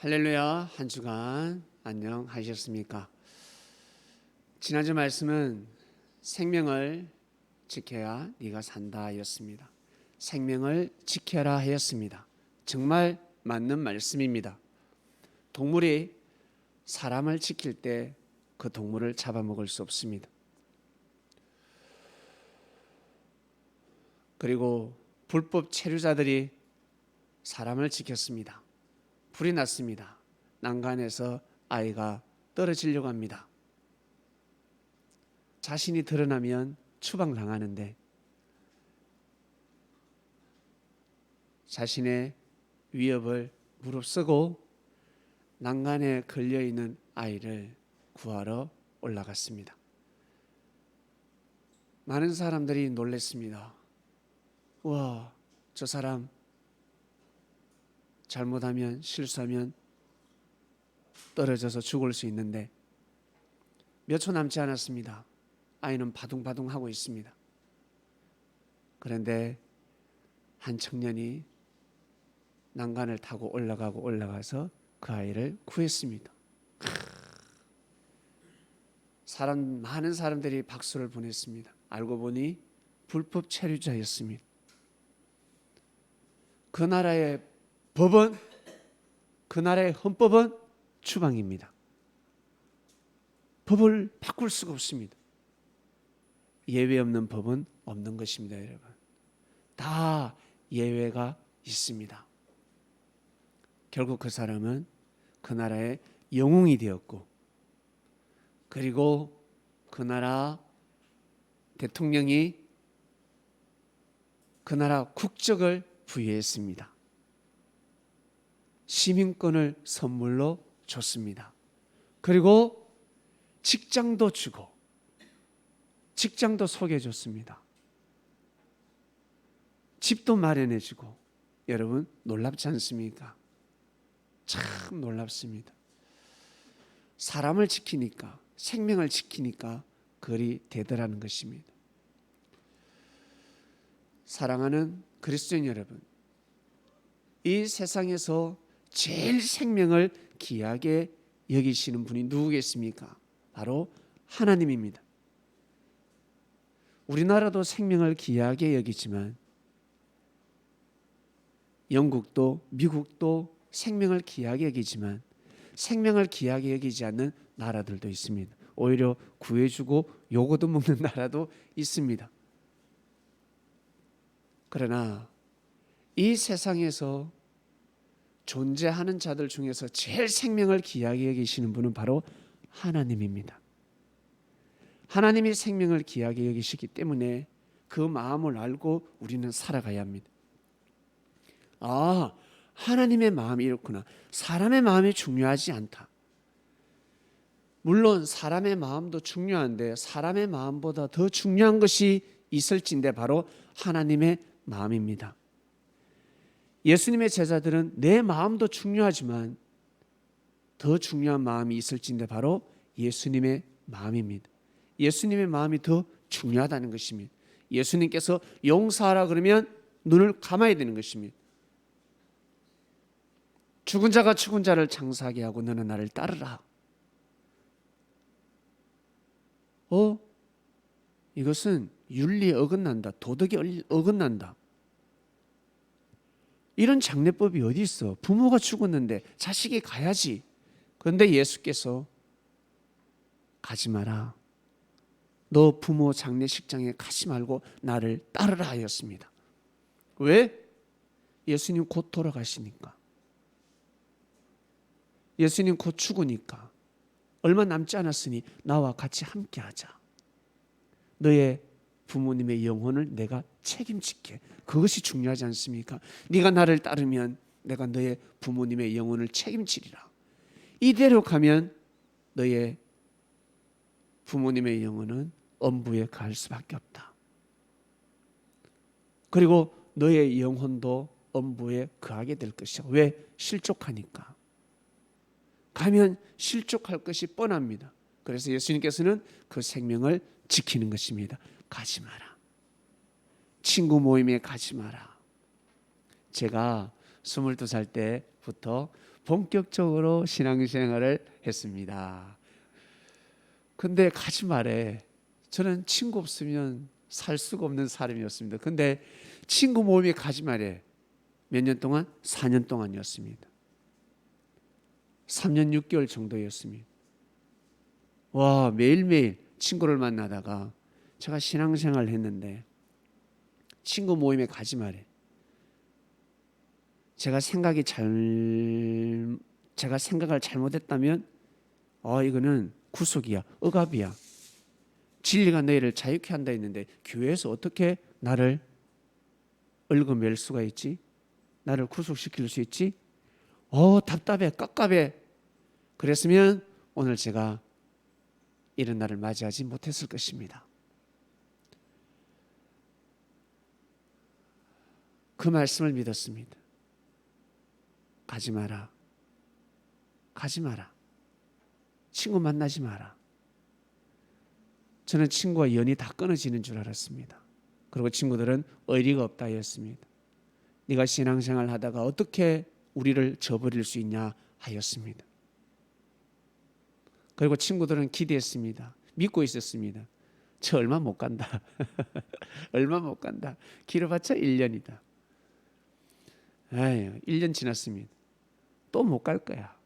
할렐루야. 한 주간 안녕하셨습니까? 지난주 말씀은 생명을 지켜야 네가 산다 였습니다. 생명을 지켜라 하였습니다. 정말 맞는 말씀입니다. 동물이 사람을 지킬 때 그 동물을 잡아먹을 수 없습니다. 그리고 불법 체류자들이 사람을 지켰습니다. 불이 났습니다. 난간에서 아이가 떨어지려고 합니다. 자신이 드러나면 추방당하는데 자신의 위협을 무릅쓰고 난간에 걸려있는 아이를 구하러 올라갔습니다. 많은 사람들이 놀랐습니다. 와, 저 사람 잘못하면 실수하면 떨어져서 죽을 수 있는데 몇 초 남지 않았습니다. 아이는 바둥바둥하고 있습니다. 그런데 한 청년이 난간을 타고 올라가서 그 아이를 구했습니다. 많은 사람들이 박수를 보냈습니다. 알고 보니 불법 체류자였습니다. 그 나라의 법은, 그 나라의 헌법은 추방입니다. 법을 바꿀 수가 없습니다. 예외 없는 법은 없는 것입니다, 여러분. 다 예외가 있습니다. 결국 그 사람은 그 나라의 영웅이 되었고, 그리고 그 나라 대통령이 그 나라 국적을 부여했습니다. 시민권을 선물로 줬습니다. 그리고 직장도 주고 직장도 소개해줬습니다. 집도 마련해주고. 여러분 놀랍지 않습니까? 참 놀랍습니다. 사람을 지키니까, 생명을 지키니까 그리 되더라는 것입니다. 사랑하는 그리스도인 여러분, 이 세상에서 제일 생명을 귀하게 여기시는 분이 누구겠습니까? 바로 하나님입니다. 우리나라도 생명을 귀하게 여기지만 영국도 미국도 생명을 귀하게 여기지만 생명을 귀하게 여기지 않는 나라들도 있습니다. 오히려 구해주고 요거도 먹는 나라도 있습니다. 그러나 이 세상에서 존재하는 자들 중에서 제일 생명을 귀하게 여기시는 분은 바로 하나님입니다. 하나님이 생명을 귀하게 여기시기 때문에 그 마음을 알고 우리는 살아가야 합니다. 아, 하나님의 마음이 이렇구나. 사람의 마음이 중요하지 않다. 물론 사람의 마음도 중요한데 사람의 마음보다 더 중요한 것이 있을진데 바로 하나님의 마음입니다. 예수님의 제자들은 내 마음도 중요하지만 더 중요한 마음이 있을진데 바로 예수님의 마음입니다. 예수님의 마음이 더 중요하다는 것입니다. 예수님께서 용서하라 그러면 눈을 감아야 되는 것입니다. 죽은 자가 죽은 자를 장사하게 하고 너는 나를 따르라. 이것은 윤리에 어긋난다. 도덕에 어긋난다. 이런 장례법이 어디 있어? 부모가 죽었는데 자식이 가야지. 그런데 예수께서 가지 마라. 너 부모 장례식장에 가지 말고 나를 따르라 하였습니다. 왜? 예수님 곧 돌아가시니까. 예수님 곧 죽으니까. 얼마 남지 않았으니 나와 같이 함께 하자. 너의 부모님의 영혼을 내가 책임질게. 그것이 중요하지 않습니까? 네가 나를 따르면 내가 너의 부모님의 영혼을 책임지리라. 이대로 가면 너의 부모님의 영혼은 엄부에 갈 수밖에 없다. 그리고 너의 영혼도 엄부에 거하게 될 것이야. 왜? 실족하니까. 가면 실족할 것이 뻔합니다. 그래서 예수님께서는 그 생명을 지키는 것입니다. 가지 마라. 친구 모임에 가지 마라. 제가 22살 때부터 본격적으로 신앙생활을 했습니다. 근데 가지 말에 저는 친구 없으면 살 수가 없는 사람이었습니다. 근데 친구 모임에 가지 말에 몇 년 동안? 4년 동안이었습니다. 3년 6개월 정도였습니다. 와, 매일매일 친구를 만나다가 제가 신앙생활을 했는데 친구 모임에 가지 말에 제가 생각을 잘못했다면 이거는 구속이야, 억압이야. 진리가 너희를 자유케 한다 했는데 교회에서 어떻게 나를 얽어맬 수가 있지? 나를 구속시킬 수 있지? 답답해, 깝깝해. 그랬으면 오늘 제가 이런 날을 맞이하지 못했을 것입니다. 그 말씀을 믿었습니다. 가지 마라. 가지 마라. 친구 만나지 마라. 저는 친구와 연이 다 끊어지는 줄 알았습니다. 그리고 친구들은 의리가 없다 했습니다. 네가 신앙생활 하다가 어떻게 우리를 저버릴 수 있냐 하였습니다. 그리고 친구들은 기대했습니다. 믿고 있었습니다. 저 얼마 못 간다. 얼마 못 간다. 길어봤자 1년이다. 1년 지났습니다. 또 못 갈 거야.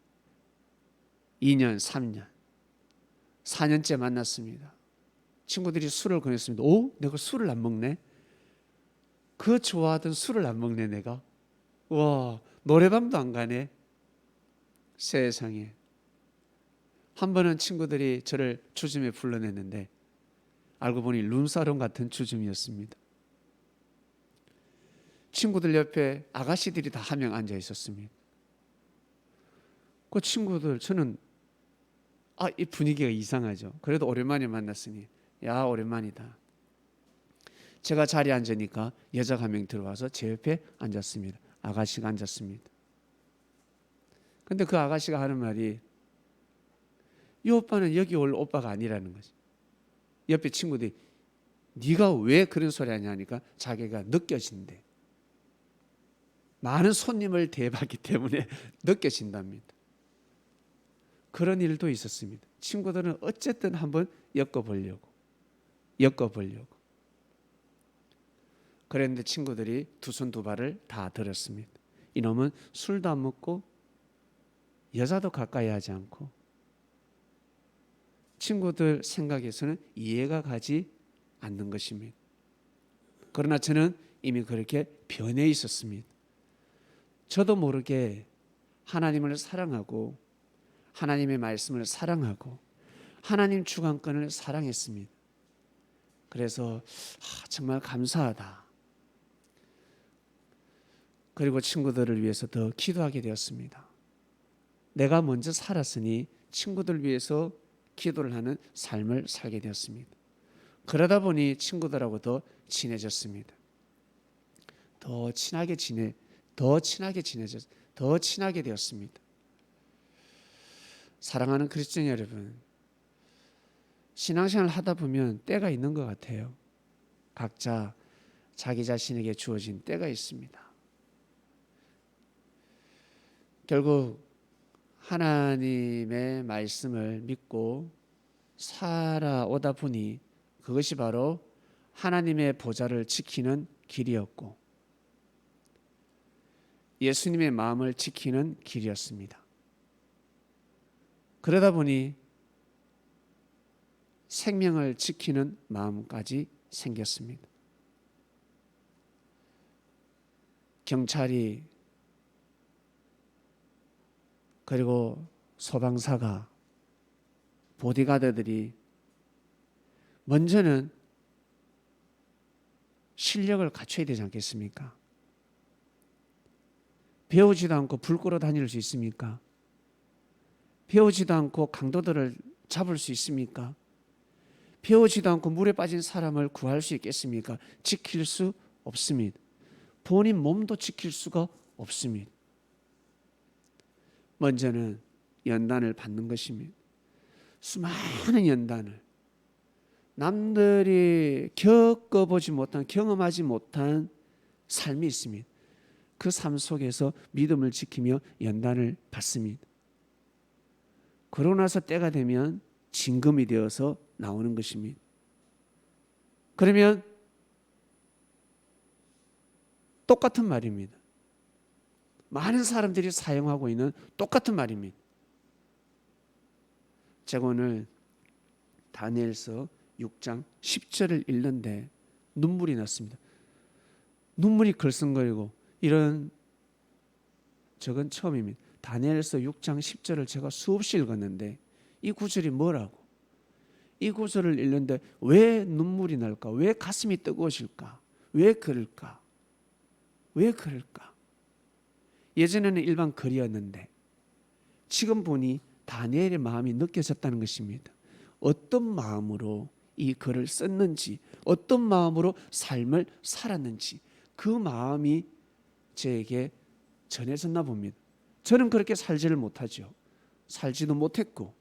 2년, 3년, 4년째 만났습니다. 친구들이 술을 권했습니다. 내가 술을 안 먹네? 그 좋아하던 술을 안 먹네 내가? 와, 노래방도 안 가네? 세상에. 한 번은 친구들이 저를 주점에 불러냈는데 알고 보니 룸사롱 같은 주점이었습니다. 친구들 옆에 아가씨들이 다 한 명 앉아 있었습니다. 그 친구들, 저는 이 분위기가 이상하죠. 그래도 오랜만에 만났으니 야, 오랜만이다. 제가 자리에 앉으니까 여자가 한 명 들어와서 제 옆에 앉았습니다. 아가씨가 앉았습니다. 근데 그 아가씨가 하는 말이 이 오빠는 여기 올 오빠가 아니라는 거지. 옆에 친구들이 네가 왜 그런 소리 하냐 하니까 자기가 느껴진대. 많은 손님을 대봤기 때문에 느껴진답니다. 그런 일도 있었습니다. 친구들은 어쨌든 한번 엮어보려고. 그랬는데 친구들이 두 손 두 발을 다 들었습니다. 이놈은 술도 안 먹고 여자도 가까이 하지 않고 친구들 생각에서는 이해가 가지 않는 것입니다. 그러나 저는 이미 그렇게 변해 있었습니다. 저도 모르게 하나님을 사랑하고 하나님의 말씀을 사랑하고 하나님 주관권을 사랑했습니다. 그래서 정말 감사하다. 그리고 친구들을 위해서 더 기도하게 되었습니다. 내가 먼저 살았으니 친구들 위해서 기도를 하는 삶을 살게 되었습니다. 그러다 보니 친구들하고 더 친해졌습니다. 더 친하게 되었습니다. 사랑하는 그리스도인 여러분, 신앙생활 하다 보면 때가 있는 것 같아요. 각자 자기 자신에게 주어진 때가 있습니다. 결국 하나님의 말씀을 믿고 살아오다 보니 그것이 바로 하나님의 보좌를 지키는 길이었고 예수님의 마음을 지키는 길이었습니다. 그러다 보니 생명을 지키는 마음까지 생겼습니다. 경찰이 그리고 소방사가 보디가드들이 먼저는 실력을 갖춰야 되지 않겠습니까? 배우지도 않고 불 끄러 다닐 수 있습니까? 배우지도 않고 강도들을 잡을 수 있습니까? 배우지도 않고 물에 빠진 사람을 구할 수 있겠습니까? 지킬 수 없습니다. 본인 몸도 지킬 수가 없습니다. 먼저는 연단을 받는 것입니다. 수많은 연단을 남들이 겪어보지 못한 경험하지 못한 삶이 있습니다. 그 삶 속에서 믿음을 지키며 연단을 받습니다. 그러고 나서 때가 되면 징금이 되어서 나오는 것입니다. 그러면 똑같은 말입니다. 많은 사람들이 사용하고 있는 똑같은 말입니다. 제가 오늘 다니엘서 6장 10절을 읽는데 눈물이 났습니다. 눈물이 걸썽거리고 이런 적은 처음입니다. 다니엘서 6장 10절을 제가 수없이 읽었는데 이 구절이 뭐라고? 이 구절을 읽는데 왜 눈물이 날까? 왜 가슴이 뜨거워질까? 왜 그럴까? 왜 그럴까? 예전에는 일반 글이었는데 지금 보니 다니엘의 마음이 느껴졌다는 것입니다. 어떤 마음으로 이 글을 썼는지, 어떤 마음으로 삶을 살았는지 그 마음이 저에게 전해졌나 봅니다. 저는 그렇게 살지를 못하죠. 살지도 못했고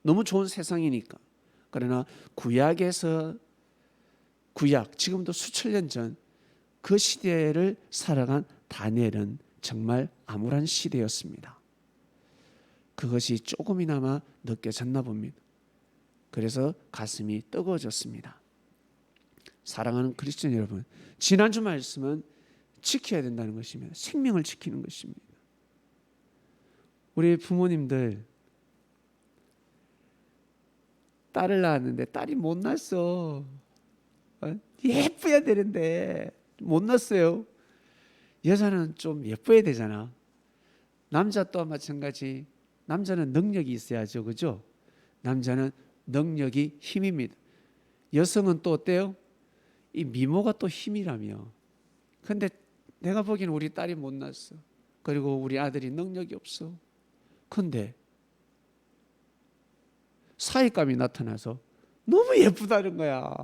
너무 좋은 세상이니까. 그러나 구약에서 지금도 수천 년 전 그 시대를 살아간 다니엘은 정말 암울한 시대였습니다. 그것이 조금이나마 느껴졌나 봅니다. 그래서 가슴이 뜨거워졌습니다. 사랑하는 그리스도인 여러분, 지난주 말씀은 지켜야 된다는 것입니다. 생명을 지키는 것입니다. 우리 부모님들 딸을 낳았는데 딸이 못 낳았어. 예뻐야 되는데 못 낳았어요. 여자는 좀 예뻐야 되잖아. 남자 또한 마찬가지. 남자는 능력이 있어야죠. 그죠? 남자는 능력이 힘입니다. 여성은 또 어때요? 이 미모가 또 힘이라며. 근데 내가 보기에는 우리 딸이 못 낳았어. 그리고 우리 아들이 능력이 없어. 근데 사익감이 나타나서 너무 예쁘다는 거야.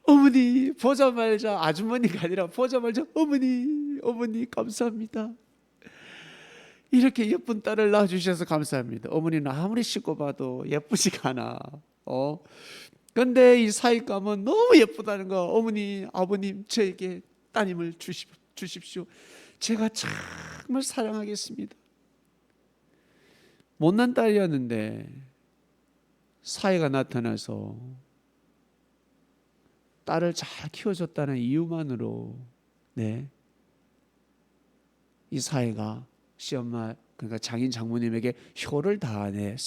어머니 보자마자, 아주머니가 아니라 보자마자 어머니 감사합니다. 이렇게 예쁜 딸을 낳아주셔서 감사합니다. 어머니는 아무리 씻고 봐도 예쁘지가 않아. 근데 이 사익감은 너무 예쁘다는 거. 어머니, 아버님 저에게 따님을 주십시오. 제가 정말 사랑하겠습니다. 못난 딸이었는데 사이가 나타나서 딸을 잘 키워줬다는 이유만으로 이 사이가 시엄마, 그러니까 장인 장모님에게 효를 다하네.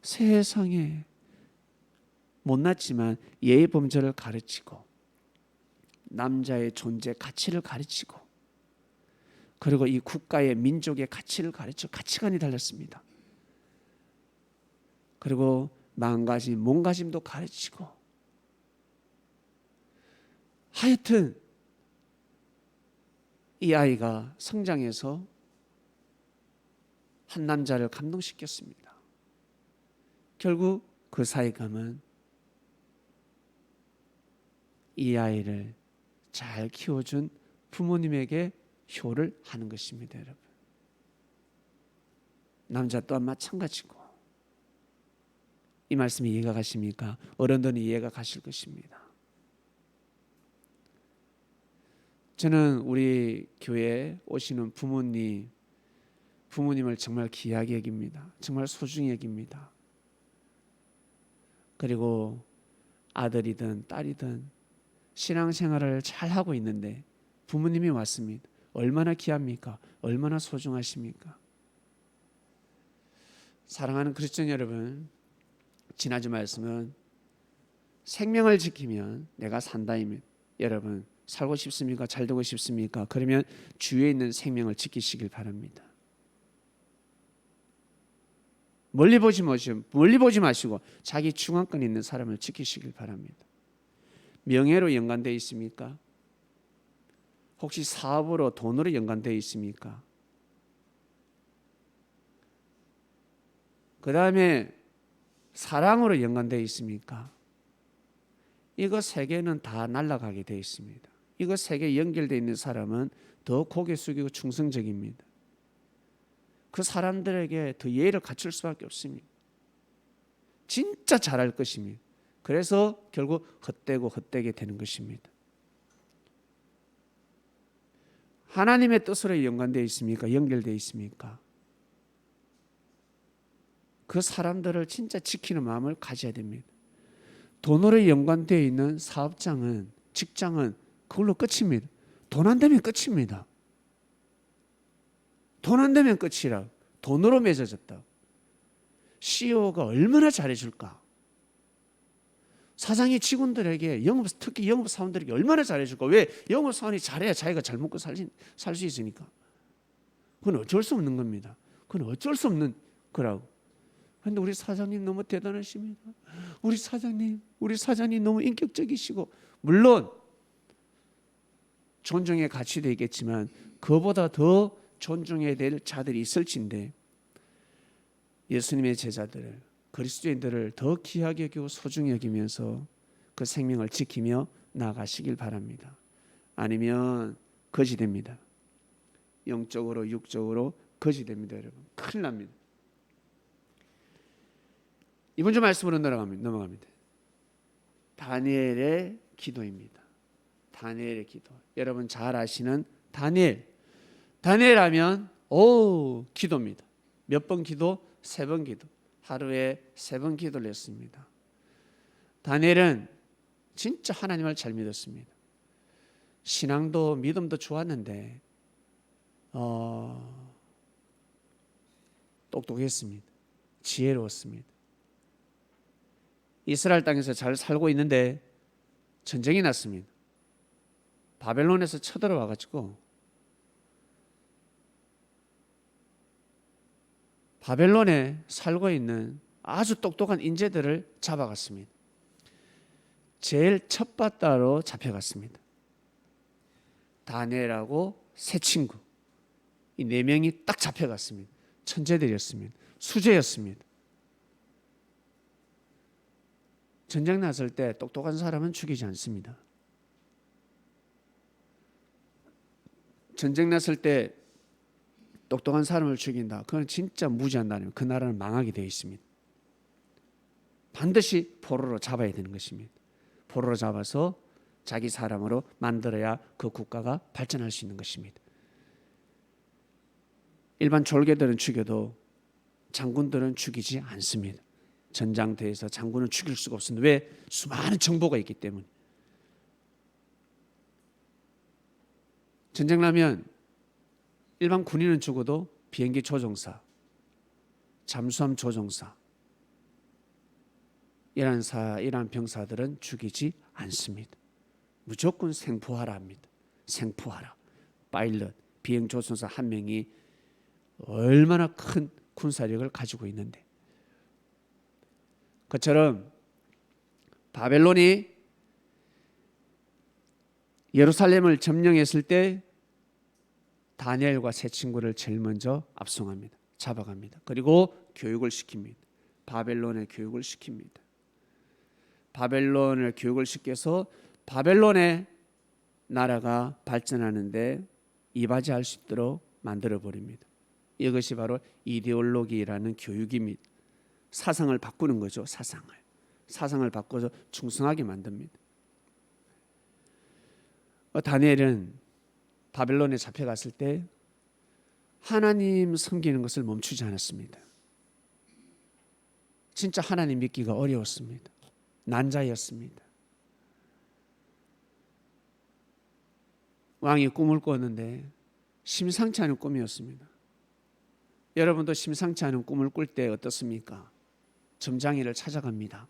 세상에 못났지만 예의 범절을 가르치고 남자의 존재 가치를 가르치고 그리고 이 국가의 민족의 가치를 가르치고 가치관이 달랐습니다. 그리고 마음가짐, 몸가짐도 가르치고 하여튼 이 아이가 성장해서 한 남자를 감동시켰습니다. 결국 그 사이감은 이 아이를 잘 키워준 부모님에게 효를 하는 것입니다. 여러분, 남자 또한 마찬가지고. 이 말씀이 이해가 가십니까? 어른들은 이해가 가실 것입니다. 저는 우리 교회에 오시는 부모님을 정말 귀하게 여깁니다. 정말 소중히 여깁니다. 그리고 아들이든 딸이든 신앙생활을 잘 하고 있는데 부모님이 왔습니다. 얼마나 귀합니까? 얼마나 소중하십니까? 사랑하는 그리스도인 여러분, 지난주 말씀은 생명을 지키면 내가 산다입니다. 여러분, 살고 싶습니까? 잘 되고 싶습니까? 그러면 주위에 있는 생명을 지키시길 바랍니다. 멀리 보지 마시고 자기 중앙권에 있는 사람을 지키시길 바랍니다. 명예로 연관되어 있습니까? 혹시 사업으로, 돈으로 연관되어 있습니까? 그 다음에 사랑으로 연관되어 있습니까? 이거 세 개는 다 날아가게 되어 있습니다. 이거 세 개 연결되어 있는 사람은 더 고개 숙이고 충성적입니다. 그 사람들에게 더 예의를 갖출 수밖에 없습니다. 진짜 잘할 것입니다. 그래서 결국 헛되게 되는 것입니다. 하나님의 뜻으로 연관되어 있습니까? 연결되어 있습니까? 그 사람들을 진짜 지키는 마음을 가져야 됩니다. 돈으로 연관되어 있는 사업장은, 직장은 그걸로 끝입니다. 돈 안 되면 끝입니다. 돈 안 되면 끝이라. 돈으로 맺어졌다. CEO가 얼마나 잘해줄까? 사장이 직원들에게 특히 영업사원들에게 얼마나 잘해줄까? 왜? 영업사원이 잘해야 자기가 잘 먹고 살 수 있으니까. 그건 어쩔 수 없는 겁니다. 그건 어쩔 수 없는 거라고. 그런데 우리 사장님 너무 대단하십니다. 우리 사장님 너무 인격적이시고, 물론 존중의 가치도 있겠지만 그보다 더 존중해야 될 자들이 있을진데, 예수님의 제자들을, 그리스도인들을 더 귀하게 여기고 소중히 여기면서 그 생명을 지키며 나가시길 바랍니다. 아니면 거지 됩니다. 영적으로 육적으로 거지 됩니다. 여러분, 큰일 납니다. 이번 주 말씀으로 넘어갑니다. 다니엘의 기도입니다. 다니엘의 기도. 여러분 잘 아시는 다니엘 하면 기도입니다. 몇 번 기도? 3번 기도. 하루에 3번 기도를 했습니다. 다니엘은 진짜 하나님을 잘 믿었습니다. 신앙도 믿음도 좋았는데 똑똑했습니다. 지혜로웠습니다. 이스라엘 땅에서 잘 살고 있는데 전쟁이 났습니다. 바벨론에서 쳐들어와 가지고 바벨론에 살고 있는 아주 똑똑한 인재들을 잡아갔습니다. 제일 첫 바다로 잡혀갔습니다. 다니엘하고 세 친구, 이 4명이 딱 잡혀갔습니다. 천재들이었습니다. 수재였습니다. 전쟁 났을 때 똑똑한 사람은 죽이지 않습니다. 전쟁 났을 때 똑똑한 사람을 죽인다. 그건 진짜 무지한다면 그 나라는 망하게 되어 있습니다. 반드시 포로로 잡아야 되는 것입니다. 포로로 잡아서 자기 사람으로 만들어야 그 국가가 발전할 수 있는 것입니다. 일반 졸개들은 죽여도 장군들은 죽이지 않습니다. 전장터에서 장군은 죽일 수가 없습니다. 왜? 수많은 정보가 있기 때문에. 전쟁 나면 일반 군인은 죽어도 비행기 조종사, 잠수함 조종사, 이란 병사들은 죽이지 않습니다. 무조건 생포하라 합니다. 생포하라. 파일럿, 비행 조종사 한 명이 얼마나 큰 군사력을 가지고 있는데, 그처럼 바벨론이 예루살렘을 점령했을 때 다니엘과 세 친구를 제일 먼저 압송합니다. 잡아갑니다. 그리고 교육을 시킵니다. 바벨론에 교육을 시킵니다. 바벨론을 교육을 시켜서 바벨론의 나라가 발전하는데 이바지할 수 있도록 만들어버립니다. 이것이 바로 이데올로기라는 교육입니다. 사상을 바꾸는 거죠. 사상을 바꿔서 충성하게 만듭니다. 다니엘은 바벨론에 잡혀갔을 때 하나님 섬기는 것을 멈추지 않았습니다. 진짜 하나님 믿기가 어려웠습니다. 난자였습니다. 왕이 꿈을 꿨는데 심상치 않은 꿈이었습니다. 여러분도 심상치 않은 꿈을 꿀 때 어떻습니까? 점장이를 찾아갑니다.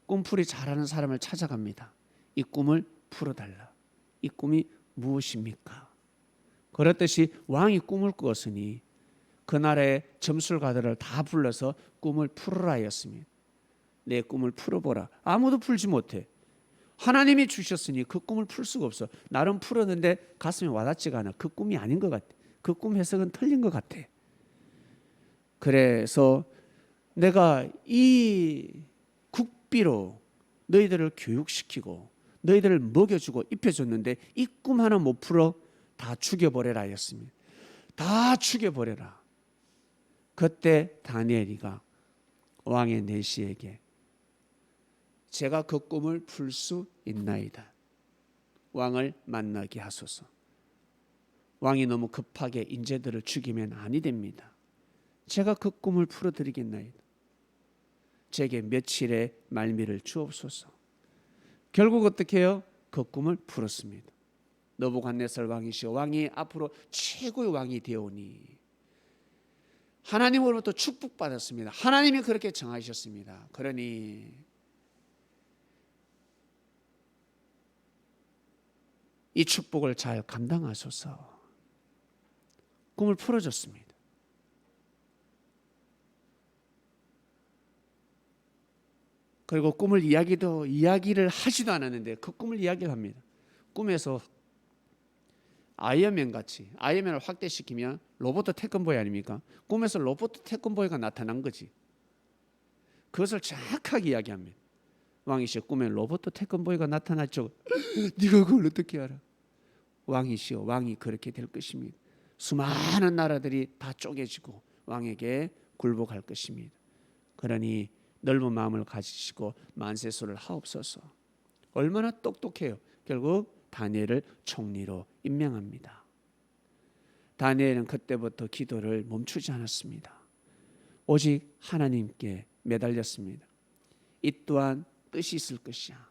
꿈풀이 잘하는 사람을 찾아갑니다. 이 꿈을 풀어달라. 이 꿈이 무엇입니까? 그렇듯이 왕이 꿈을 꾸었으니 그 나라의 점술가들을 다 불러서 꿈을 풀어라 하였습니다. 내 꿈을 풀어보라. 아무도 풀지 못해. 하나님이 주셨으니 그 꿈을 풀 수가 없어. 나름 풀었는데 가슴에 와닿지가 않아. 그 꿈이 아닌 것 같아. 그 꿈 해석은 틀린 것 같아. 그래서 내가 이 국비로 너희들을 교육시키고 너희들을 먹여주고 입혀줬는데 이 꿈 하나 못 풀어? 다 죽여버려라 하였습니다. 다 죽여버려라. 그때 다니엘이가 왕의 내시에게 제가 그 꿈을 풀 수 있나이다. 왕을 만나게 하소서. 왕이 너무 급하게 인재들을 죽이면 아니 됩니다. 제가 그 꿈을 풀어드리겠나이다. 제게 며칠의 말미를 주옵소서. 결국 어떻게 해요? 그 꿈을 풀었습니다. 느부갓네살 왕이시여, 왕이 앞으로 최고의 왕이 되오니 하나님으로부터 축복받았습니다. 하나님이 그렇게 정하셨습니다. 그러니 이 축복을 잘 감당하소서. 꿈을 풀어줬습니다. 그리고 꿈을 이야기를 하지도 않았는데 그 꿈을 이야기를 합니다. 꿈에서 아이언맨 같이, 아이언맨을 확대시키면 로봇 태권보이 아닙니까? 꿈에서 로봇 태권보이가 나타난 거지. 그것을 정확하게 이야기합니다. 왕이시여, 꿈에 로봇 태권보이가 나타났죠. 네가 그걸 어떻게 알아? 왕이시여, 왕이 그렇게 될 것입니다. 수많은 나라들이 다 쪼개지고 왕에게 굴복할 것입니다. 그러니 넓은 마음을 가지시고 만세수를 하옵소서. 얼마나 똑똑해요. 결국 다니엘을 총리로 임명합니다. 다니엘은 그때부터 기도를 멈추지 않았습니다. 오직 하나님께 매달렸습니다. 이 또한 뜻이 있을 것이야.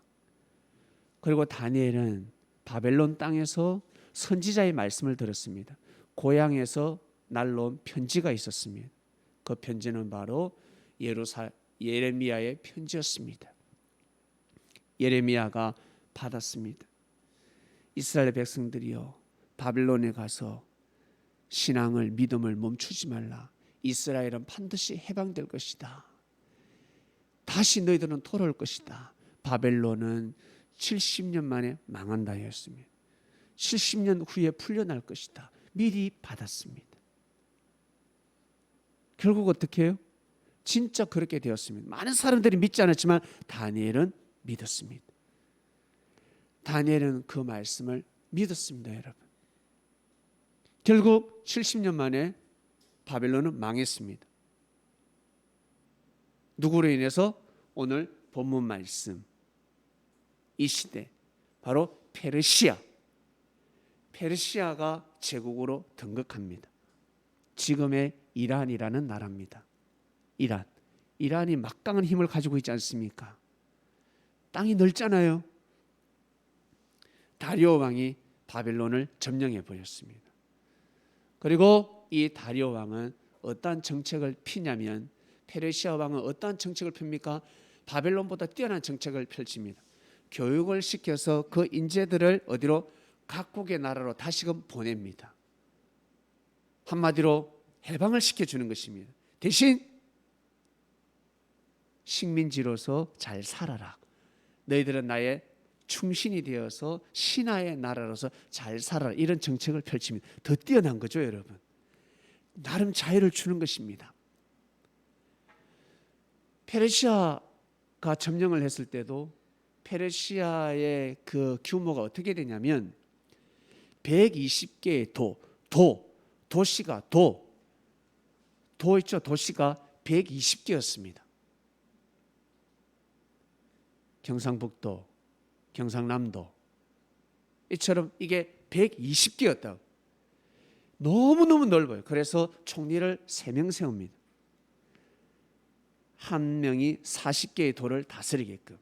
그리고 다니엘은 바벨론 땅에서 선지자의 말씀을 들었습니다. 고향에서 날라온 편지가 있었습니다. 그 편지는 바로 예레미야의 편지였습니다. 예레미야가 받았습니다. 이스라엘 백성들이여, 바벨론에 가서 신앙을, 믿음을 멈추지 말라. 이스라엘은 반드시 해방될 것이다. 다시 너희들은 돌아올 것이다. 바벨론은 70년 만에 망한다 했습니다. 70년 후에 풀려날 것이다. 미리 받았습니다. 결국 어떻게 해요? 진짜 그렇게 되었습니다. 많은 사람들이 믿지 않았지만 다니엘은 믿었습니다. 다니엘은 그 말씀을 믿었습니다, 여러분. 결국 70년 만에 바벨론은 망했습니다. 누구로 인해서? 오늘 본문 말씀, 이 시대, 바로 페르시아가 제국으로 등극합니다. 지금의 이란이라는 나라입니다. 이란이 막강한 힘을 가지고 있지 않습니까? 땅이 넓잖아요. 다리오 왕이 바벨론을 점령해 버렸습니다. 그리고 이 다리오 왕은 어떠한 정책을 피냐면, 페르시아 왕은 어떠한 정책을 핍니까? 바벨론보다 뛰어난 정책을 펼칩니다. 교육을 시켜서 그 인재들을 어디로? 각국의 나라로 다시금 보냅니다. 한마디로 해방을 시켜주는 것입니다. 대신 식민지로서 잘 살아라. 너희들은 나의 충신이 되어서 신하의 나라로서 잘 살아라. 이런 정책을 펼칩니다. 더 뛰어난 거죠, 여러분. 나름 자유를 주는 것입니다. 페르시아가 점령을 했을 때도 페르시아의 그 규모가 어떻게 되냐면 120개의 도시가 도시가 120개였습니다. 경상북도, 경상남도 이처럼 이게 120개였다고. 너무너무 넓어요. 그래서 총리를 3명 세웁니다. 한 명이 40개의 도를 다스리게끔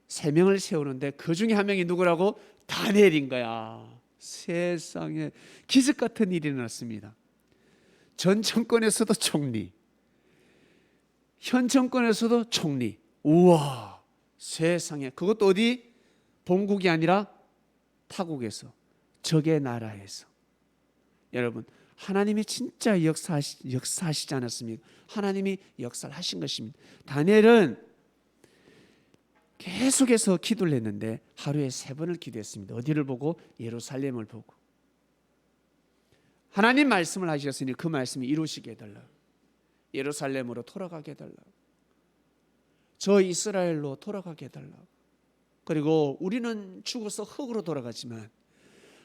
3명을 세우는데 그 중에 한 명이 누구라고? 다니엘인 거야. 세상에, 기적 같은 일이 일어났습니다. 전 정권에서도 총리, 현 정권에서도 총리. 우와, 세상에. 그것도 어디? 본국이 아니라 타국에서, 적의 나라에서. 여러분, 하나님이 진짜 역사하시지 않았습니까? 하나님이 역사를 하신 것입니다. 다니엘은 계속해서 기도를 했는데 하루에 3번을 기도했습니다. 어디를 보고? 예루살렘을 보고. 하나님 말씀을 하셨으니 그 말씀이 이루시게 해달라고. 예루살렘으로 돌아가게 해달라고. 저 이스라엘로 돌아가게 해달라고. 그리고 우리는 죽어서 흙으로 돌아가지만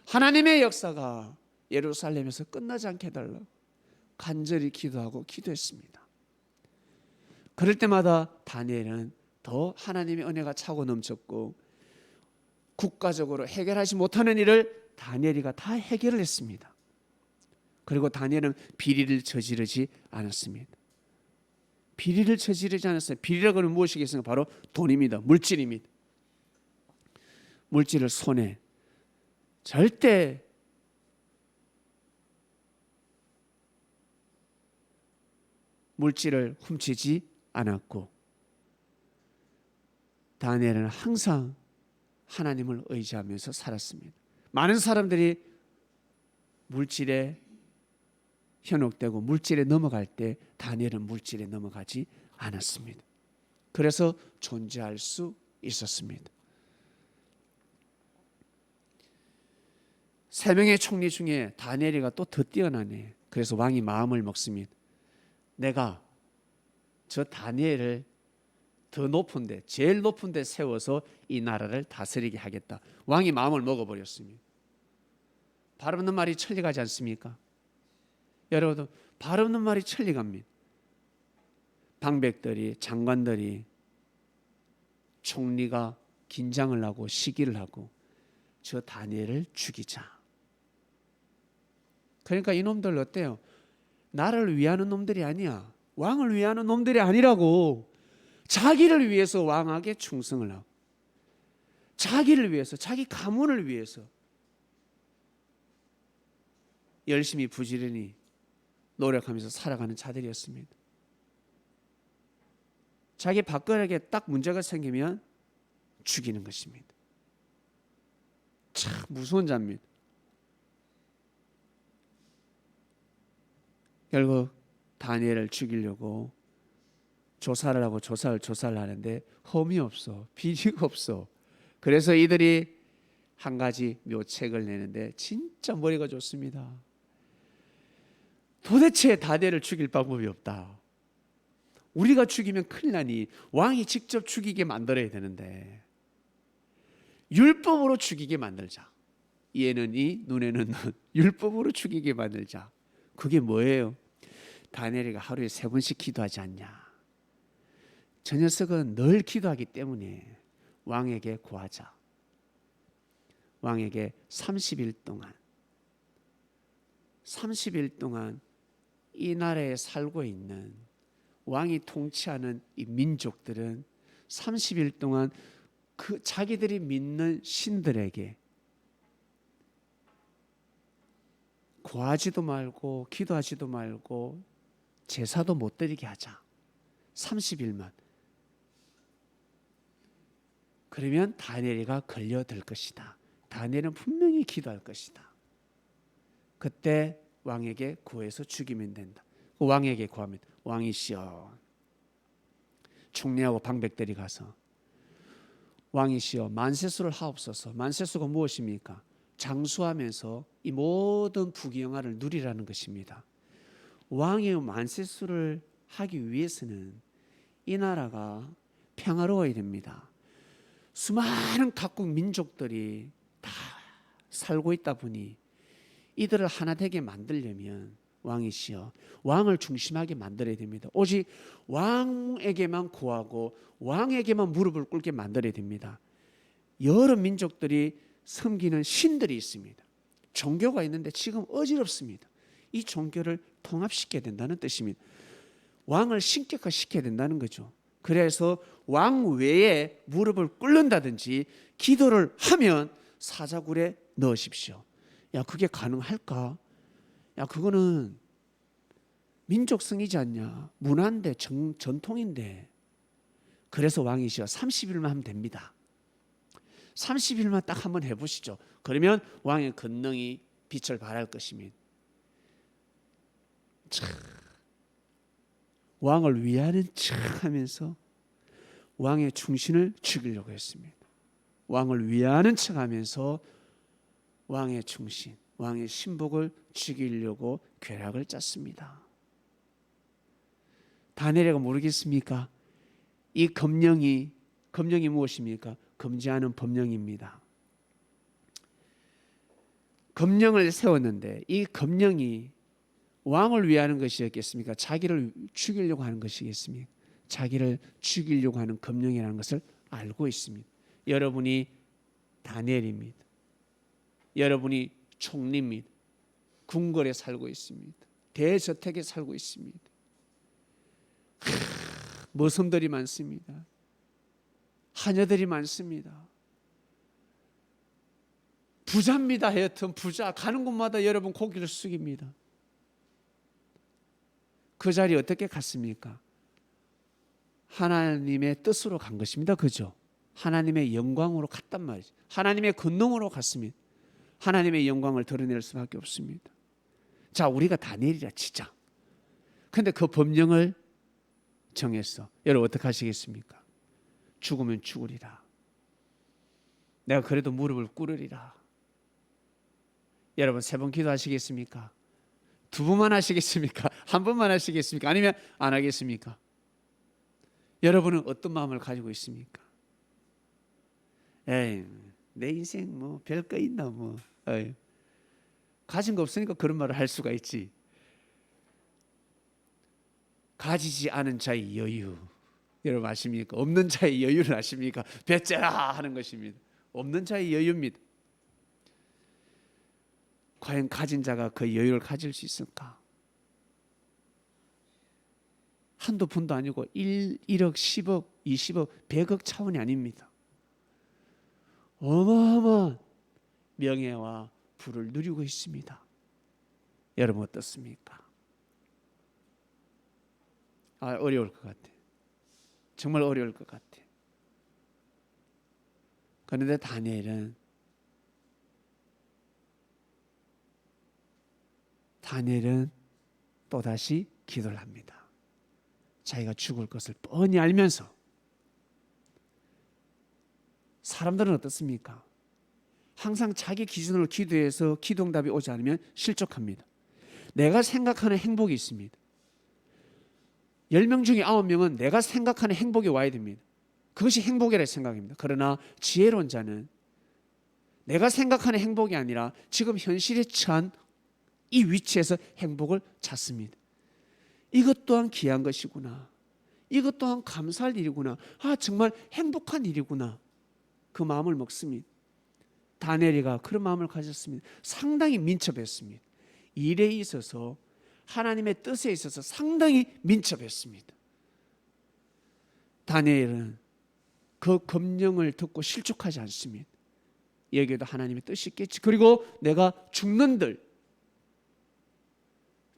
하나님의 역사가 예루살렘에서 끝나지 않게 해달라고 간절히 기도하고 기도했습니다. 그럴 때마다 다니엘은 더 하나님의 은혜가 차고 넘쳤고 국가적으로 해결하지 못하는 일을 다니엘이가 다 해결을 했습니다. 그리고 다니엘은 비리를 저지르지 않았습니다. 비리를 저지르지 않았어요. 비리라고 하면 무엇이겠습니까? 바로 돈입니다. 물질입니다. 물질을 손에 절대 물질을 훔치지 않았고, 다니엘은 항상 하나님을 의지하면서 살았습니다. 많은 사람들이 물질에 현혹되고 물질에 넘어갈 때 다니엘은 물질에 넘어가지 않았습니다. 그래서 존재할 수 있었습니다. 세 명의 총리 중에 다니엘이가 또 더 뛰어나네. 그래서 왕이 마음을 먹습니다. 내가 저 다니엘을 더 높은데, 제일 높은데 세워서 이 나라를 다스리게 하겠다. 왕이 마음을 먹어버렸습니다. 발 없는 말이 천리 가지 않습니까? 여러분, 발 없는 말이 천리 갑니다. 방백들이, 장관들이, 총리가 긴장을 하고 시기를 하고 저 다니엘을 죽이자. 그러니까 이놈들 어때요? 나라를 위하는 놈들이 아니야. 왕을 위하는 놈들이 아니라고. 자기를 위해서 왕에게 충성을 하고, 자기를 위해서, 자기 가문을 위해서 열심히 부지런히 노력하면서 살아가는 자들이었습니다. 자기 밥그릇에 딱 문제가 생기면 죽이는 것입니다. 참 무서운 자입니다. 결국 다니엘을 죽이려고 조사를 하고 조사를 하는데 험이 없어, 비리가 없어. 그래서 이들이 한 가지 묘책을 내는데 진짜 머리가 좋습니다. 도대체 다니엘을 죽일 방법이 없다. 우리가 죽이면 큰일 나니 왕이 직접 죽이게 만들어야 되는데 율법으로 죽이게 만들자. 이에는 이, 눈에는 눈. 율법으로 죽이게 만들자. 그게 뭐예요? 다니엘이가 하루에 3번씩 기도하지 않냐. 저 녀석은 늘 기도하기 때문에 왕에게 구하자. 왕에게 30일 동안 이 나라에 살고 있는 왕이 통치하는 이 민족들은 30일 동안 그 자기들이 믿는 신들에게 구하지도 말고 기도하지도 말고 제사도 못 드리게 하자. 30일만. 그러면 다니엘이가 걸려들 것이다. 다니엘은 분명히 기도할 것이다. 그때 왕에게 구해서 죽이면 된다. 왕에게 구하면, 왕이시여, 총리하고 방백들이 가서 왕이시여 만세수를 하옵소서. 만세수가 무엇입니까? 장수하면서 이 모든 부귀영화를 누리라는 것입니다. 왕의 만세수를 하기 위해서는 이 나라가 평화로워야 됩니다. 수많은 각국 민족들이 다 살고 있다 보니 이들을 하나 되게 만들려면 왕이시여, 왕을 중심하게 만들어야 됩니다. 오직 왕에게만 구하고 왕에게만 무릎을 꿇게 만들어야 됩니다. 여러 민족들이 섬기는 신들이 있습니다. 종교가 있는데 지금 어지럽습니다. 이 종교를 통합시켜야 된다는 뜻입니다. 왕을 신격화시켜야 된다는 거죠. 그래서 왕 외에 무릎을 꿇는다든지 기도를 하면 사자굴에 넣으십시오. 야, 그게 가능할까? 야, 그거는 민족성이지 않냐? 문화인데, 전통인데. 그래서 왕이시여 30일만 하면 됩니다. 30일만 딱 한번 해보시죠. 그러면 왕의 권능이 빛을 발할 것입니다. 참, 왕을 위하는 척 하면서 왕의 충신을 죽이려고 했습니다. 왕을 위하는 척 하면서 왕의 충신, 왕의 신복을 죽이려고 괴략을 짰습니다. 다니엘이가 모르겠습니까? 이 검령이 무엇입니까? 금지하는 법령입니다. 검령을 세웠는데 이 검령이 왕을 위하는 것이었겠습니까? 자기를 죽이려고 하는 것이겠습니까? 자기를 죽이려고 하는 검령이라는 것을 알고 있습니다. 여러분이 다니엘입니다. 여러분이 총리입니다. 궁궐에 살고 있습니다. 대저택에 살고 있습니다. 머슴들이 많습니다. 하녀들이 많습니다. 부자입니다. 하여튼 부자. 가는 곳마다 여러분 고개를 숙입니다. 그 자리에 어떻게 갔습니까? 하나님의 뜻으로 간 것입니다. 그죠? 하나님의 영광으로 갔단 말이죠. 하나님의 권능으로 갔습니다. 하나님의 영광을 드러낼 수밖에 없습니다. 자, 우리가 다니엘이라 치자. 근데 그 법령을 정했어. 여러분 어떻게 하시겠습니까? 죽으면 죽으리라. 내가 그래도 무릎을 꿇으리라. 여러분 3번 기도하시겠습니까? 2번만 하시겠습니까? 1번만 하시겠습니까? 아니면 안 하겠습니까? 여러분은 어떤 마음을 가지고 있습니까? 에이, 내 인생 뭐 별거 있나 뭐. 에이, 가진 거 없으니까 그런 말을 할 수가 있지. 가지지 않은 자의 여유, 여러분 아십니까? 없는 자의 여유를 아십니까? 배째라 하는 것입니다. 없는 자의 여유입니다. 과연 가진 자가 그 여유를 가질 수 있을까? 한두 푼도 아니고 1억, 10억, 20억, 100억 차원이 아닙니다. 어마어마한 명예와 부를 누리고 있습니다. 여러분 어떻습니까? 어려울 것 같아. 정말 어려울 것 같아. 그런데 다니엘은 또다시 기도를 합니다. 자기가 죽을 것을 뻔히 알면서. 사람들은 어떻습니까? 항상 자기 기준으로 기도해서 기도응답이 오지 않으면 실족합니다. 내가 생각하는 행복이 있습니다. 10명 중에 9명은 내가 생각하는 행복이 와야 됩니다. 그것이 행복이라 생각합니다. 그러나 지혜로운 자는 내가 생각하는 행복이 아니라 지금 현실에 처한 이 위치에서 행복을 찾습니다. 이것 또한 귀한 것이구나. 이것 또한 감사할 일이구나. 정말 행복한 일이구나. 그 마음을 먹습니다. 다니엘이가 그런 마음을 가졌습니다. 상당히 민첩했습니다. 일에 있어서 하나님의 뜻에 있어서 상당히 민첩했습니다. 다니엘은 그 검령을 듣고 실족하지 않습니다. 여기에도 하나님의 뜻이 있겠지. 그리고 내가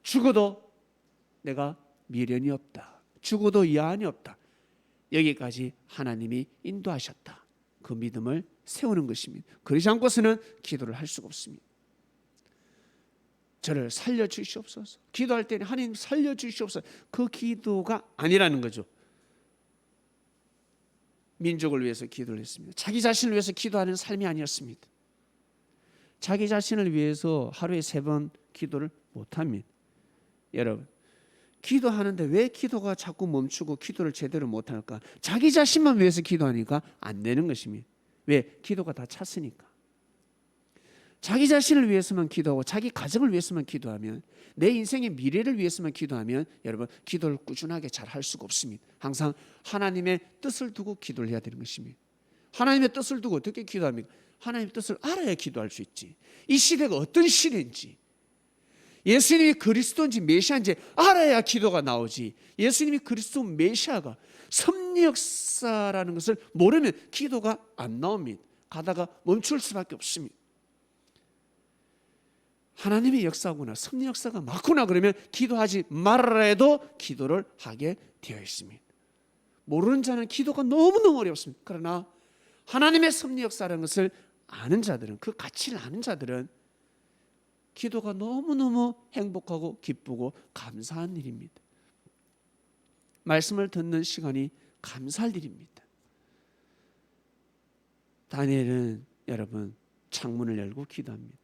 죽어도 내가 미련이 없다. 죽어도 여한이 없다. 여기까지 하나님이 인도하셨다. 그 믿음을 세우는 것입니다. 그러지 않고서는 기도를 할 수가 없습니다. 저를 살려주시옵소서. 기도할 때는 하나님 살려주시옵소서. 그 기도가 아니라는 거죠. 민족을 위해서 기도를 했습니다. 자기 자신을 위해서 기도하는 삶이 아니었습니다. 자기 자신을 위해서 하루에 3번 기도를 못합니다. 여러분, 기도하는데 왜 기도가 자꾸 멈추고 기도를 제대로 못할까? 자기 자신만 위해서 기도하니까 안 되는 것입니다. 왜? 기도가 다 찼으니까. 자기 자신을 위해서만 기도하고 자기 가정을 위해서만 기도하면, 내 인생의 미래를 위해서만 기도하면 여러분 기도를 꾸준하게 잘 할 수가 없습니다. 항상 하나님의 뜻을 두고 기도를 해야 되는 것입니다. 하나님의 뜻을 두고 어떻게 기도합니까? 하나님의 뜻을 알아야 기도할 수 있지. 이 시대가 어떤 시대인지, 예수님이 그리스도인지 메시아인지 알아야 기도가 나오지. 예수님이 그리스도 메시아가 섭리 역사라는 것을 모르면 기도가 안 나옵니다. 가다가 멈출 수밖에 없습니다. 하나님의 역사구나, 섭리 역사가 맞구나, 그러면 기도하지 말아라 해도 기도를 하게 되어 있습니다. 모르는 자는 기도가 너무너무 어렵습니다. 그러나 하나님의 섭리 역사라는 것을 아는 자들은, 그 가치를 아는 자들은 기도가 너무너무 행복하고 기쁘고 감사한 일입니다. 말씀을 듣는 시간이 감사할 일입니다. 다니엘은 여러분 창문을 열고 기도합니다.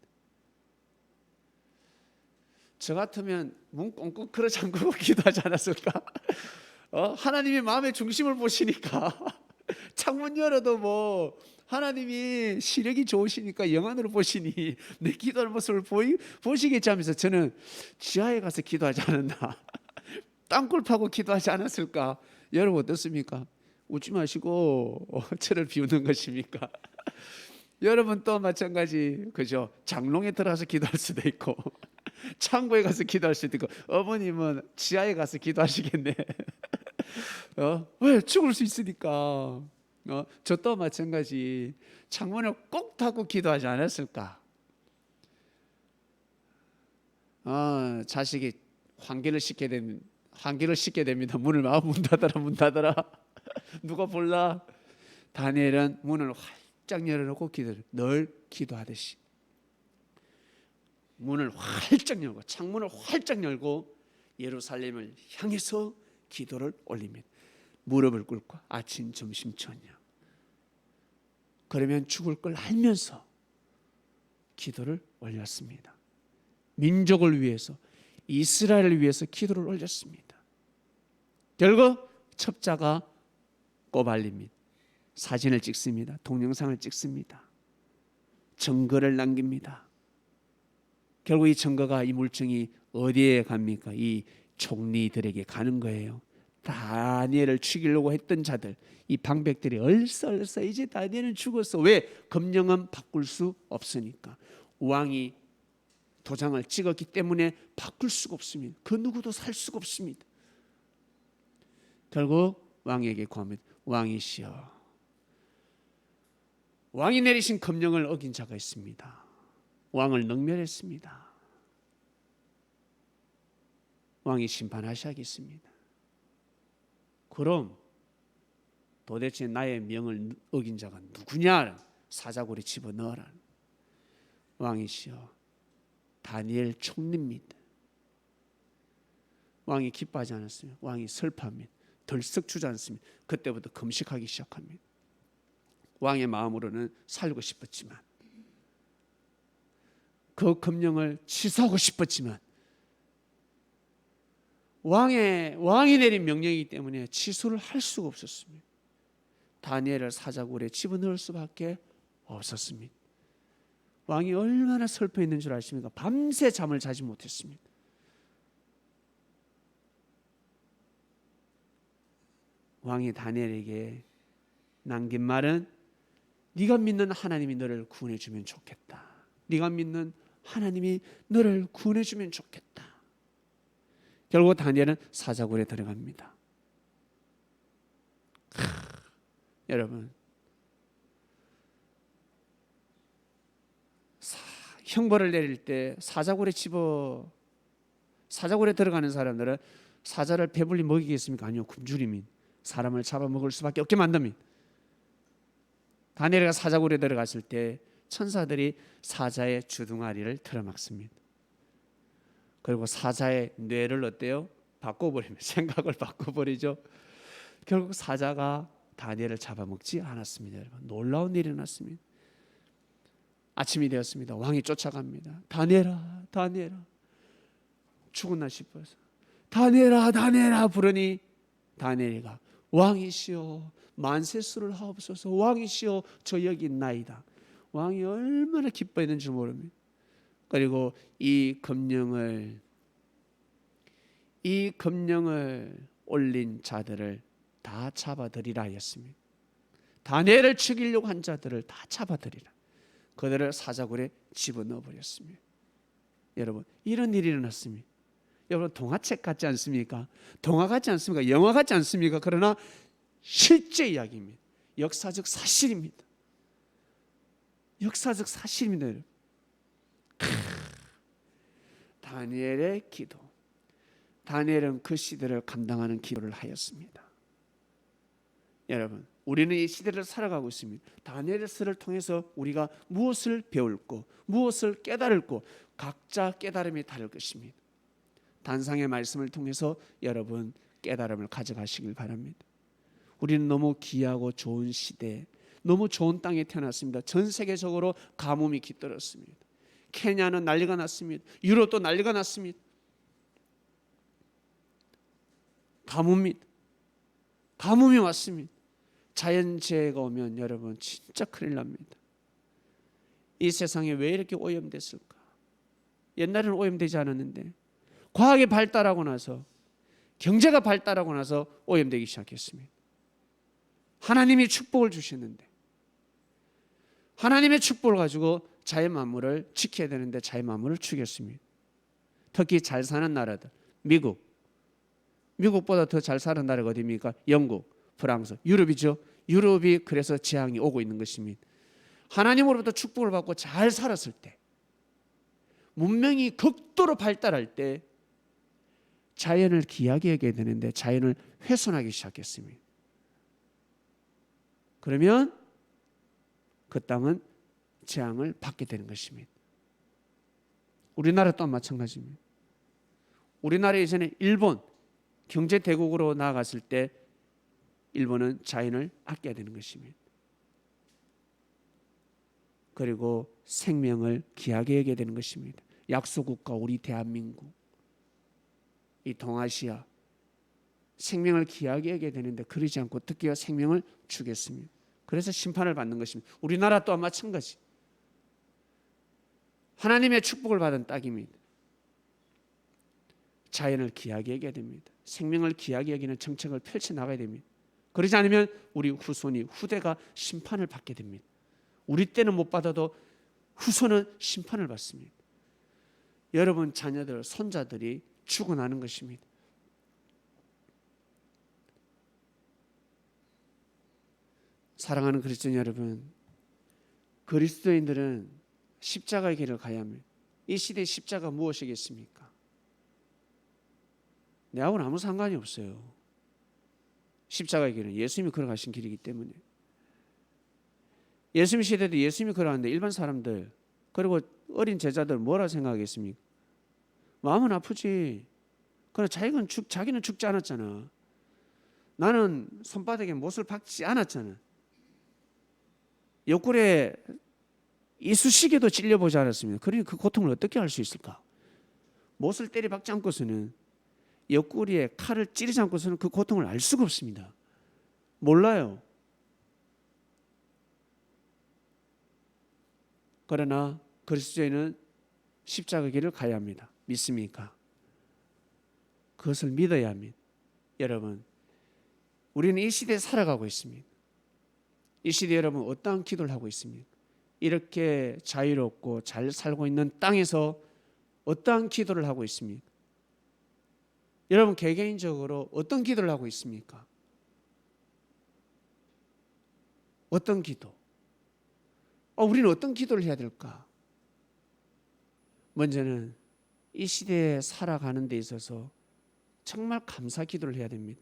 저 같으면 문 꽁꽁 걸어 잠그고 기도하지 않았을까? 하나님이 마음의 중심을 보시니까 창문 열어도 뭐 하나님이 시력이 좋으시니까 영안으로 보시니 내 기도하는 모습을 보시겠지 하면서 저는 지하에 가서 기도하지 않았나? 땅굴 파고 기도하지 않았을까? 여러분 어떻습니까? 웃지 마시고 저를 비우는 것입니까? 여러분 또 마찬가지, 그죠? 장롱에 들어가서 기도할 수도 있고 창고에 가서 기도할 수도 있고, 어머님은 지하에 가서 기도하시겠네. 왜? 죽을 수 있으니까. 저 또 마찬가지, 창문을 꼭 닫고 기도하지 않았을까? 자식이 환기를 씻게 됩니다. 문을 문 닫아라, 문 닫아라. 누가 볼라? 다니엘은 문을 활짝 열어놓고 늘 기도하듯이 문을 활짝 열고 창문을 활짝 열고 예루살렘을 향해서 기도를 올립니다. 무릎을 꿇고 아침, 점심, 저녁. 그러면 죽을 걸 알면서 기도를 올렸습니다. 민족을 위해서, 이스라엘을 위해서 기도를 올렸습니다. 결국 첩자가 꼬발립니다. 사진을 찍습니다. 동영상을 찍습니다. 증거를 남깁니다. 결국 이 증거가, 이 물증이 어디에 갑니까? 이 총리들에게 가는 거예요. 다니엘을 죽이려고 했던 자들, 이 방백들이 얼싸 이제 다니엘은 죽었어. 왜? 검령은 바꿀 수 없으니까. 왕이 도장을 찍었기 때문에 바꿀 수가 없습니다. 그 누구도 살 수가 없습니다. 결국 왕에게 구합니다. 왕이시여, 왕이 내리신 검령을 어긴 자가 있습니다. 왕을 능멸했습니다. 왕이 심판하셔야겠습니다. 그럼 도대체 나의 명을 어긴 자가 누구냐? 사자굴에 집어넣어라. 왕이시여, 다니엘 총리입니다. 왕이 기뻐하지 않았어요. 왕이 슬퍼합니다. 덜썩 주저앉습니다. 그때부터 금식하기 시작합니다. 왕의 마음으로는 살고 싶었지만, 그 검령을 취소하고 싶었지만, 왕이 내린 명령이기 때문에 취소를 할 수가 없었습니다. 다니엘을 사자굴에 집어넣을 수밖에 없었습니다. 왕이 얼마나 슬퍼했는 줄 아십니까? 밤새 잠을 자지 못했습니다. 왕이 다니엘에게 남긴 말은, 네가 믿는 하나님이 너를 구원해 주면 좋겠다. 네가 믿는 하나님이 너를 구원해 주면 좋겠다. 결국 다니엘은 사자굴에 들어갑니다. 여러분, 형벌을 내릴 때 사자굴에 들어가는 사람들은 사자를 배불리 먹이겠습니까? 아니요, 굶주림이 사람을 잡아먹을 수밖에 없게 만듭니다. 다니엘가 사자굴에 들어갔을 때 천사들이 사자의 주둥아리를 틀어막습니다. 그리고 사자의 뇌를 어때요? 바꿔버립니다. 생각을 바꿔버리죠. 결국 사자가 다니엘을 잡아먹지 않았습니다. 여러분, 놀라운 일이 일어났습니다. 아침이 되었습니다. 왕이 쫓아갑니다. 다니엘아, 다니엘아. 죽었나 싶어서 다니엘아, 다니엘아 부르니 다니엘이가, 왕이시여 만세수를 하옵소서. 왕이시여 저 여기 있나이다. 왕이 얼마나 기뻐했는지 모릅니다. 그리고 이 검령을 올린 자들을 다 잡아들이라 하였습니다. 다니엘을 죽이려고 한 자들을 다 잡아들이라. 그들을 사자굴에 집어넣어 버렸습니다. 여러분, 이런 일이 일어났습니다. 여러분, 동화책 같지 않습니까? 동화 같지 않습니까? 영화 같지 않습니까? 그러나 실제 이야기입니다. 역사적 사실입니다. 역사적 사실입니다. 여러분. 다니엘의 기도. 다니엘은 그 시대를 감당하는 기도를 하였습니다. 여러분, 우리는 이 시대를 살아가고 있습니다. 다니엘의 설을 통해서 우리가 무엇을 배울고 무엇을 깨달을고 각자 깨달음이 다를 것입니다. 단상의 말씀을 통해서 여러분 깨달음을 가져가시길 바랍니다. 우리는 너무 귀하고 좋은 시대, 너무 좋은 땅에 태어났습니다. 전 세계적으로 가뭄이 깃들었습니다. 케냐는 난리가 났습니다. 유럽도 난리가 났습니다. 가뭄이 왔습니다. 자연재해가 오면 여러분 진짜 큰일 납니다. 이 세상에 왜 이렇게 오염됐을까? 옛날에는 오염되지 않았는데 과학이 발달하고 나서, 경제가 발달하고 나서 오염되기 시작했습니다. 하나님이 축복을 주셨는데, 하나님의 축복을 가지고 자연 만물을 지켜야 되는데 자연 만물을 죽였습니다. 특히 잘 사는 나라들, 미국보다 더 잘 사는 나라가 어디입니까? 영국, 프랑스, 유럽이죠. 유럽이 그래서 재앙이 오고 있는 것입니다. 하나님으로부터 축복을 받고 잘 살았을 때, 문명이 극도로 발달할 때 자연을 귀하게 여겨야 되는데 자연을 훼손하기 시작했습니다. 그러면 그 땅은 재앙을 받게 되는 것입니다. 우리나라 또한 마찬가지입니다. 우리나라 예전에 일본 경제대국으로 나아갔을 때 일본은 자연을 아껴야 되는 것입니다. 그리고 생명을 귀하게 여겨야 되는 것입니다. 약소국가 우리 대한민국, 이 동아시아 생명을 귀하게 여겨야 되는데 그러지 않고 특히나 생명을 죽였습니다. 그래서 심판을 받는 것입니다. 우리나라 또한 마찬가지. 하나님의 축복을 받은 땅입니다. 자연을 귀하게 여겨야 됩니다. 생명을 귀하게 여기는 정책을 펼쳐나가야 됩니다. 그러지 않으면 우리 후손이 후대가 심판을 받게 됩니다. 우리 때는 못 받아도 후손은 심판을 받습니다. 여러분 자녀들, 손자들이 죽어나는 것입니다. 사랑하는 그리스도인 여러분, 그리스도인들은 십자가의 길을 가야 합니다. 이 시대의 십자가 무엇이겠습니까? 내하고는 아무 상관이 없어요. 십자가의 길은 예수님이 걸어가신 길이기 때문에. 예수님 시대도 예수님이 걸어갔는데 일반 사람들 그리고 어린 제자들 뭐라 생각하겠습니까? 마음은 아프지. 그러나 자기는 죽지 않았잖아. 나는 손바닥에 못을 박지 않았잖아. 옆구리에 이쑤시개도 찔려보지 않았습니다. 그러니 그 고통을 어떻게 알 수 있을까? 못을 때려박지 않고서는, 옆구리에 칼을 찌르지 않고서는 그 고통을 알 수가 없습니다. 몰라요. 그러나 그리스도인은 십자가 길을 가야 합니다. 믿습니까? 그것을 믿어야 합니다. 여러분, 우리는 이 시대에 살아가고 있습니다. 이 시대에 여러분 어떠한 기도를 하고 있습니까? 이렇게 자유롭고 잘 살고 있는 땅에서 어떠한 기도를 하고 있습니까? 여러분 개개인적으로 어떤 기도를 하고 있습니까? 어떤 기도? 우리는 어떤 기도를 해야 될까? 먼저는 이 시대에 살아가는 데 있어서 정말 감사 기도를 해야 됩니다.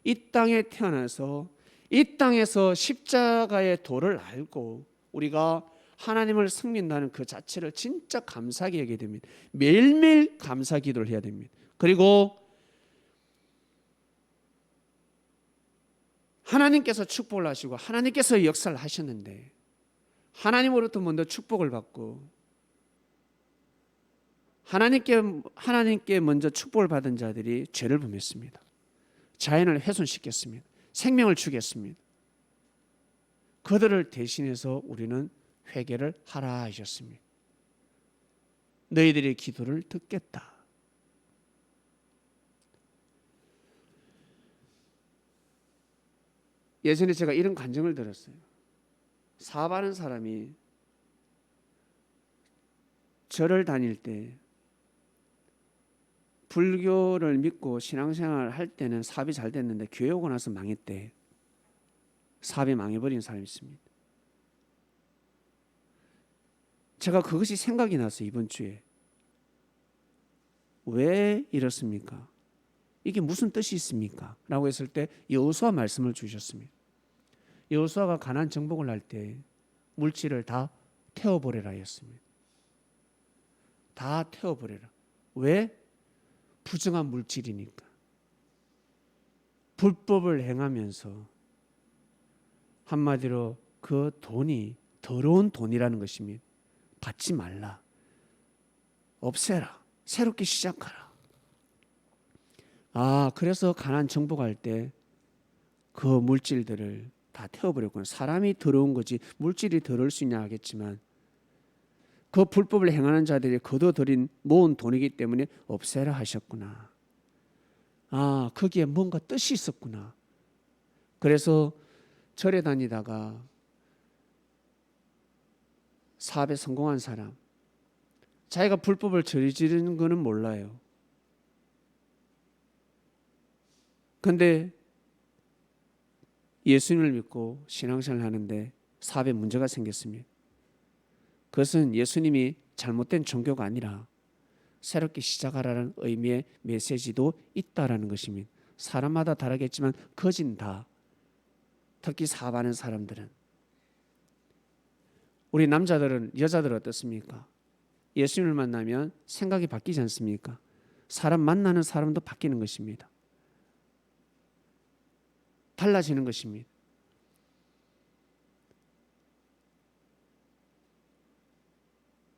이 땅에 태어나서 이 땅에서 십자가의 도를 알고 우리가 하나님을 섬긴다는 그 자체를 진짜 감사하게 여겨야 됩니다. 매일매일 감사 기도를 해야 됩니다. 그리고 하나님께서 축복을 하시고 하나님께서 역사를 하셨는데 하나님으로부터 먼저 축복을 받고 하나님께 먼저 축복을 받은 자들이 죄를 범했습니다. 자연을 훼손시켰습니다. 생명을 죽였습니다. 그들을 대신해서 우리는 회개를 하라 하셨습니다. 너희들의 기도를 듣겠다. 예전에 제가 이런 간증을 들었어요. 사업하는 사람이 절을 다닐 때 불교를 믿고 신앙생활을 할 때는 사업이 잘 됐는데 교회 오고 나서 망했대. 사업이 망해버린 사람이 있습니다. 제가 그것이 생각이 났어요. 이번 주에. 왜 이렇습니까? 이게 무슨 뜻이 있습니까? 라고 했을 때 여호수아 말씀을 주셨습니다. 여호수아가 가나안 정복을 할 때 물질을 다 태워버리라 했습니다. 다 태워버리라. 왜? 부정한 물질이니까. 불법을 행하면서 한마디로 그 돈이 더러운 돈이라는 것입니다. 받지 말라. 없애라. 새롭게 시작하라. 그래서 가나안 정복할 때 그 물질들을 다 태워버렸구나. 사람이 더러운 거지 물질이 더러울 수 있냐 하겠지만 그 불법을 행하는 자들이 거둬들인 모은 돈이기 때문에 없애라 하셨구나. 거기에 뭔가 뜻이 있었구나. 그래서 절에 다니다가 사업에 성공한 사람, 자기가 불법을 저지르는 거는 몰라요. 그런데 예수님을 믿고 신앙생활을 하는데 사업에 문제가 생겼습니다. 그것은 예수님이 잘못된 종교가 아니라 새롭게 시작하라는 의미의 메시지도 있다라는 것입니다. 사람마다 다르겠지만 거진 다, 특히 사업하는 사람들은, 우리 남자들은, 여자들은 어떻습니까? 예수님을 만나면 생각이 바뀌지 않습니까? 사람 만나는 사람도 바뀌는 것입니다. 달라지는 것입니다.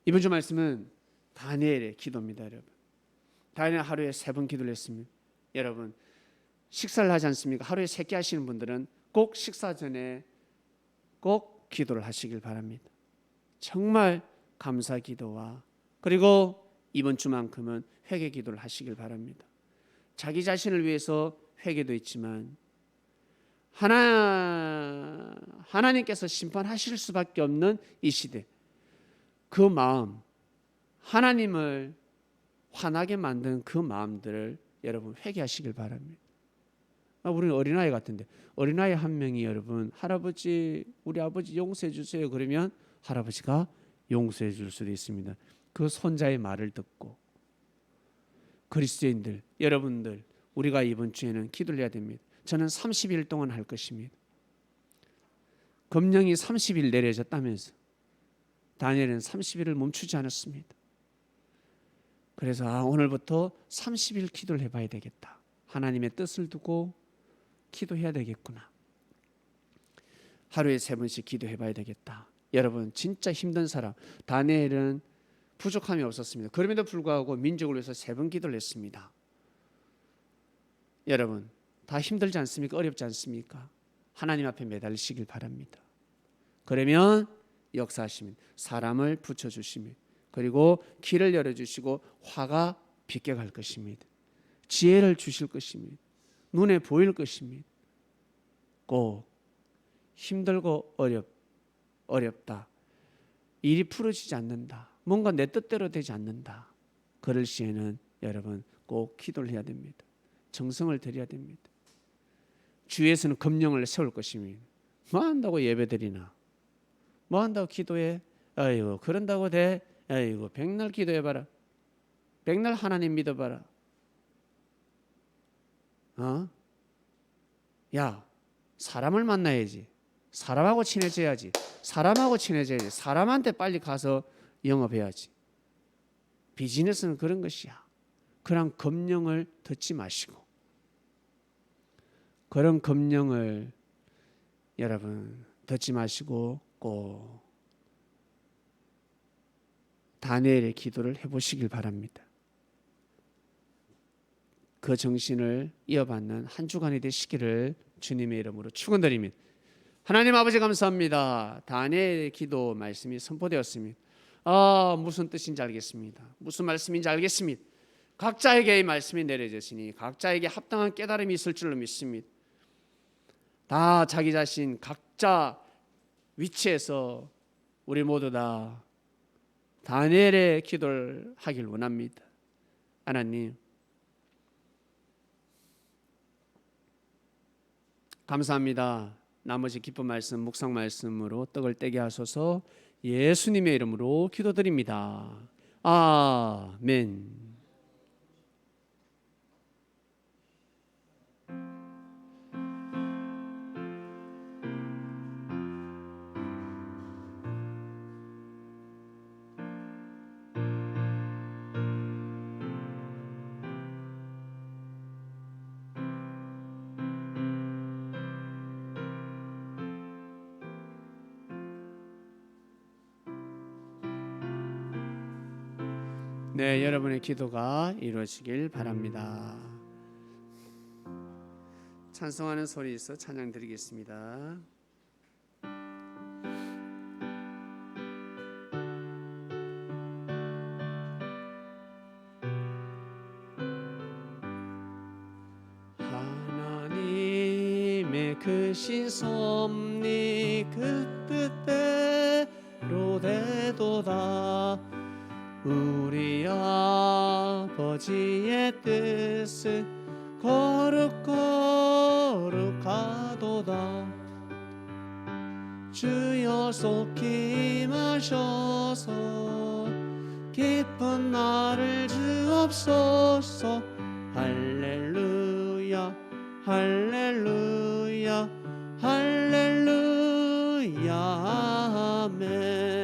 이번 주 말씀은 다니엘의 기도입니다, 여러분. 다니엘 하루에 3번 기도를 했습니다. 여러분, 식사를 하지 않습니까? 하루에 3끼 하시는 분들은 꼭 식사 전에 꼭 기도를 하시길 바랍니다. 정말 감사 기도와 그리고 이번 주만큼은 회개 기도를 하시길 바랍니다. 자기 자신을 위해서 회개도 있지만 하나님께서 심판하실 수밖에 없는 이 시대, 그 마음, 하나님을 화나게 만든 그 마음들을 여러분 회개하시길 바랍니다. 우리는 어린아이 같은데, 어린아이 한 명이 여러분, 할아버지, 우리 아버지 용서해 주세요 그러면 할아버지가 용서해 줄 수도 있습니다. 그 손자의 말을 듣고. 그리스도인들, 여러분들, 우리가 이번 주에는 기도를 해야 됩니다. 저는 30일 동안 할 것입니다. 검령이 30일 내려졌다면서 다니엘은 30일을 멈추지 않았습니다. 그래서 오늘부터 30일 기도를 해봐야 되겠다. 하나님의 뜻을 두고 기도해야 되겠구나. 하루에 3번씩 기도해봐야 되겠다. 여러분, 진짜 힘든 사람, 다니엘은 부족함이 없었습니다. 그럼에도 불구하고 민족을 위해서 3번 기도를 했습니다. 여러분, 다 힘들지 않습니까? 어렵지 않습니까? 하나님 앞에 매달리시길 바랍니다. 그러면 역사하시면 사람을 붙여주시면, 그리고 길을 열어주시고 화가 비껴갈 것입니다. 지혜를 주실 것입니다. 눈에 보일 것입니다. 꼭 힘들고 어렵다, 일이 풀어지지 않는다, 뭔가 내 뜻대로 되지 않는다, 그럴 시에는 여러분 꼭 기도를 해야 됩니다. 정성을 드려야 됩니다. 주위에서는 검령을 세울 것입니다. 뭐 한다고 예배드리나, 뭐 한다고 기도해, 아이고 그런다고 돼, 아이고 백날 기도해봐라, 백날 하나님 믿어봐라. 야, 사람을 만나야지, 사람하고 친해져야지, 사람한테 빨리 가서 영업해야지. 비즈니스는 그런 것이야. 그런 검령을 듣지 마시고, 그런 검령을 여러분 듣지 마시고 꼭 다니엘의 기도를 해보시길 바랍니다. 그 정신을 이어받는 한 주간이 되시기를 주님의 이름으로 축원드립니다. 하나님 아버지 감사합니다. 다니엘의 기도 말씀이 선포되었습니다. 무슨 뜻인지 알겠습니다. 무슨 말씀인지 알겠습니다. 각자에게 이 말씀이 내려졌으니 각자에게 합당한 깨달음이 있을 줄로 믿습니다. 다 자기 자신 각자 위치에서 우리 모두 다 다니엘의 기도를 하길 원합니다. 하나님, 감사합니다. 나머지 기쁜 말씀, 묵상 말씀으로 떡을 떼게 하소서. 예수님의 이름으로 기도드립니다. 아멘. 네, 여러분의 기도가 이루어지길 바랍니다. 찬송하는 소리에서 찬양 드리겠습니다. 하나님의 크신 섭리 그 뜻대로 되도다. 우리 아버지의 뜻은 거룩거룩하도다. 주여 속히 임하셔서 깊은 나를 주옵소서. 할렐루야 할렐루야 할렐루야 아멘.